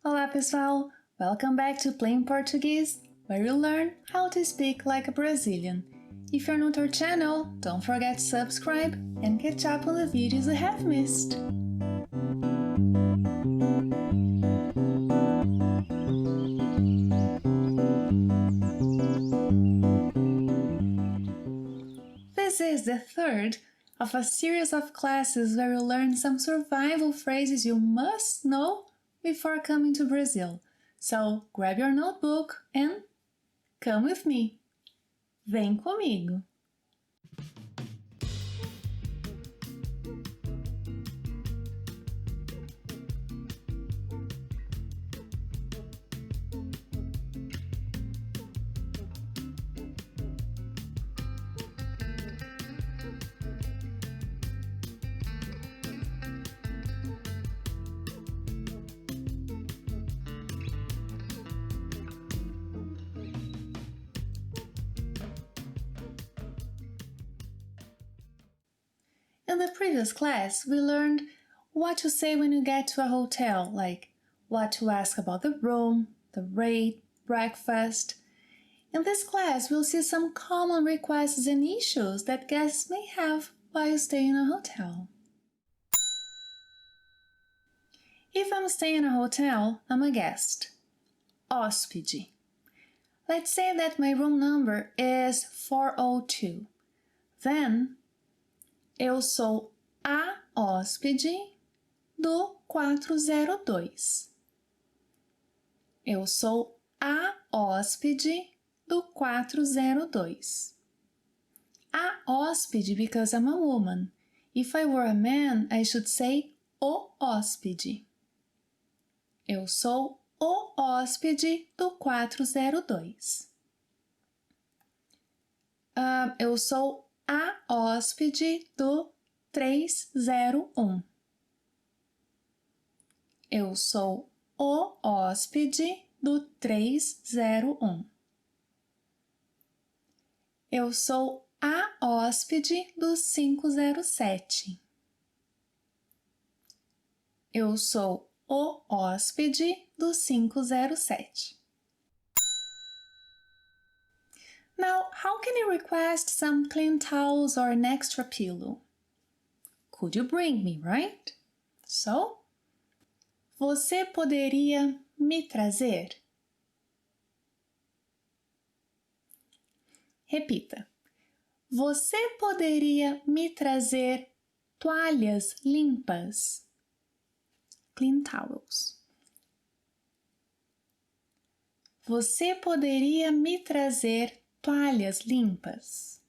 Olá pessoal! Welcome back to Playing Portuguese, where you learn how to speak like a Brazilian. If you're new to our channel, don't forget to subscribe and catch up on the videos you have missed. This is the third of a series of classes where you learn some survival phrases you must know before coming to Brazil. So grab your notebook and come with me. Vem comigo! In the previous class, we learned what to say when you get to a hotel, like what to ask about the room, the rate, breakfast. In this class, we'll see some common requests and issues that guests may have while staying in a hotel. If I'm staying in a hotel, I'm a guest. Hóspede. Let's say that my room number is 402. Then, eu sou a hóspede do 402. Eu sou a hóspede do 402. A hóspede because I'm a woman. If I were a man, I should say o hóspede. Eu sou o hóspede do 402. Eu sou a hóspede do 301. Eu sou o hóspede do 301. Eu sou a hóspede do 507. Eu sou o hóspede do 507. Now, how can you request some clean towels or an extra pillow? Could you bring me, right? So, você poderia me trazer? Repita. Você poderia me trazer toalhas limpas? Clean towels. Você poderia me trazer toalhas limpas?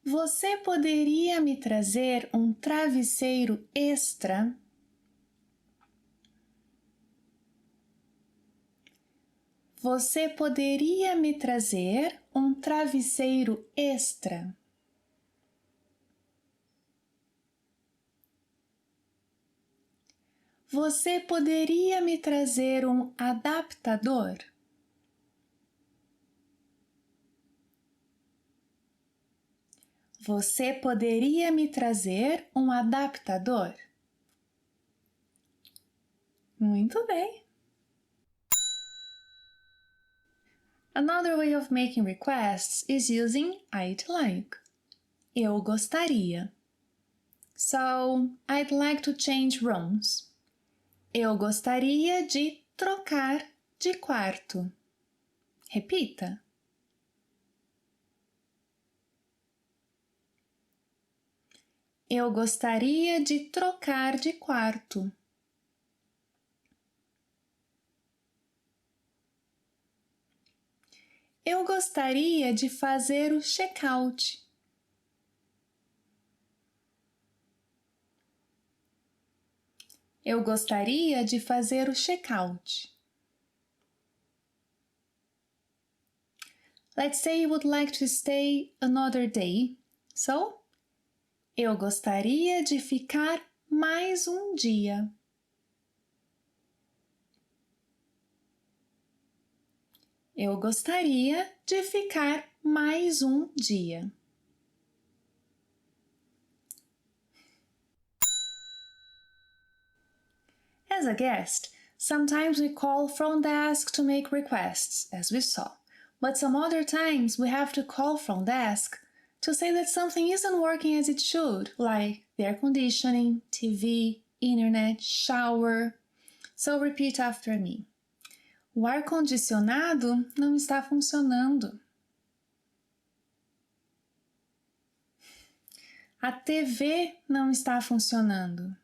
Você poderia me trazer um travesseiro extra? Você poderia me trazer um travesseiro extra? Você poderia me trazer um adaptador? Você poderia me trazer um adaptador? Muito bem! Another way of making requests is using I'd like. Eu gostaria. So, I'd like to change rooms. Eu gostaria de trocar de quarto. Repita. Eu gostaria de trocar de quarto. Eu gostaria de fazer o check-out. Eu gostaria de fazer o check-out. Let's say you would like to stay another day. So, eu gostaria de ficar mais um dia. Eu gostaria de ficar mais um dia. As a guest, sometimes we call front desk to make requests, as we saw. But some other times we have to call front desk to say that something isn't working as it should, like the air conditioning, TV, internet, shower. So repeat after me. O ar-condicionado não está funcionando. A TV não está funcionando.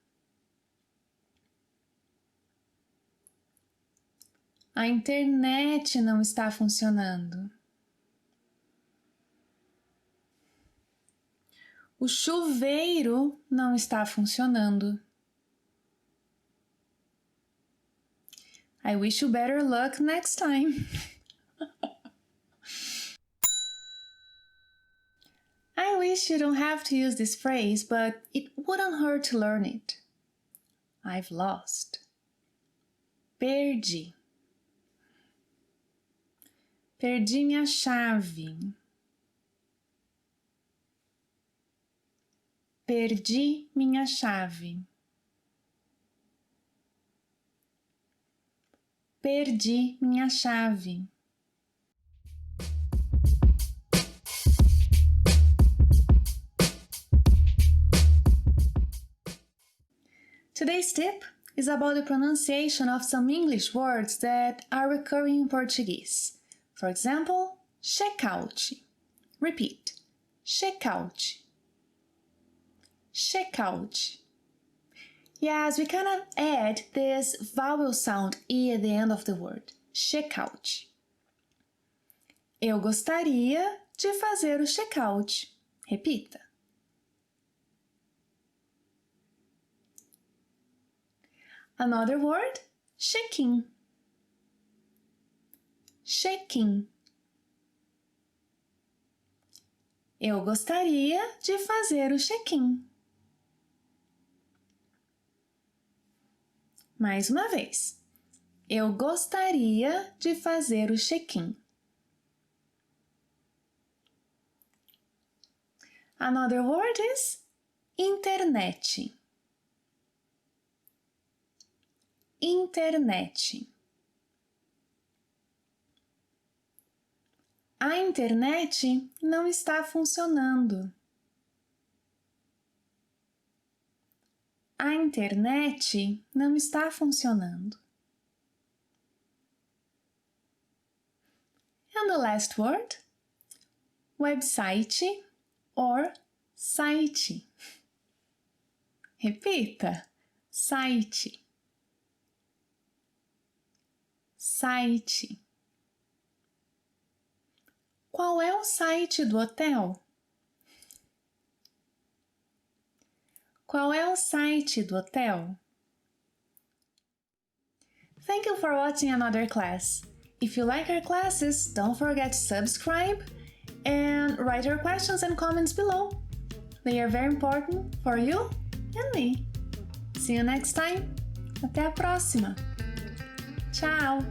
A internet não está funcionando. O chuveiro não está funcionando. I wish you better luck next time. I wish you don't have to use this phrase, but it wouldn't hurt to learn it. I've lost. Perdi. Perdi minha chave. Perdi minha chave. Perdi minha chave. Today's tip is about the pronunciation of some English words that are recurring in Portuguese. For example, check-out. Repeat. Check-out. Check-out. Yes, we kind of add this vowel sound E at the end of the word. Check-out. Eu gostaria de fazer o check-out. Repita. Another word, check-in. Check-in. Eu gostaria de fazer o check-in. Mais uma vez. Eu gostaria de fazer o check-in. Another word is internet. Internet. A internet não está funcionando. A internet não está funcionando. And the last word, website or site. Repita, site. Site. Qual é o site do hotel? Qual é o site do hotel? Thank you for watching another class. If you like our classes, don't forget to subscribe and write your questions and comments below. They are very important for you and me. See you next time. Até a próxima. Tchau!